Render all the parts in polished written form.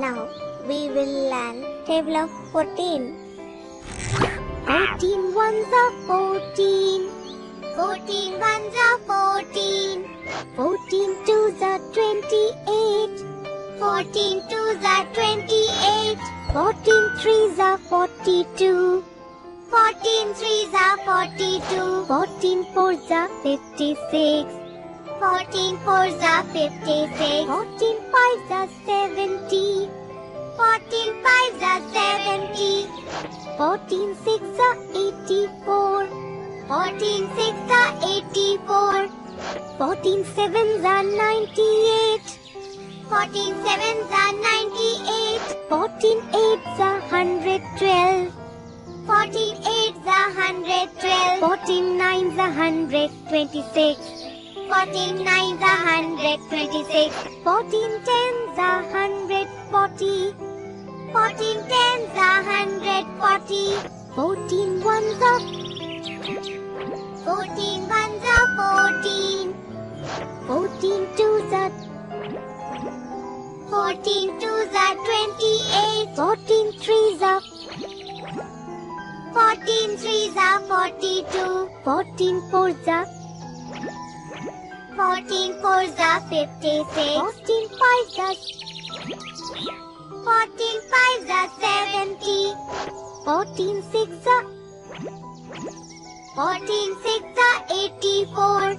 Now we will learn table of 14. 14 ones are 14. 14 ones are 14. 14 twos are 28. 14 twos are 28. 14 threes are 42. 14 threes are 42. 14 fours are 56. 14 fours are 56. 14 fives are 70. 14 fives are 70. 14 sixes are 84. 14 sixes are 84. 14 sevens are 98. 14 sevens are 98. 14 eights are 112. 14 eights are 112. 14 nines are 126. 14 nines are 126. 14 tens are 140. 14 tens are 140. 14 ones are 14 ones are 14. 14 twos are 14 twos are 28. 14 threes are 14 threes are 42. 14 fours are 14 fours are 56. 14 fives are 14 fives are 70. 14 sixes are 14 sixes are 84.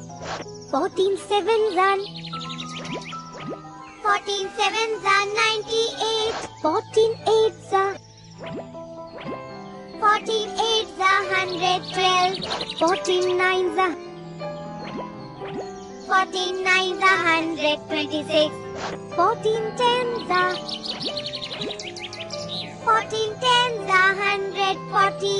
14 sevens are 14 sevens are 98. 14 eights are 14 eights are 112. 14 nines are 14 nines are 126. 14 tens are 14 tens are 140.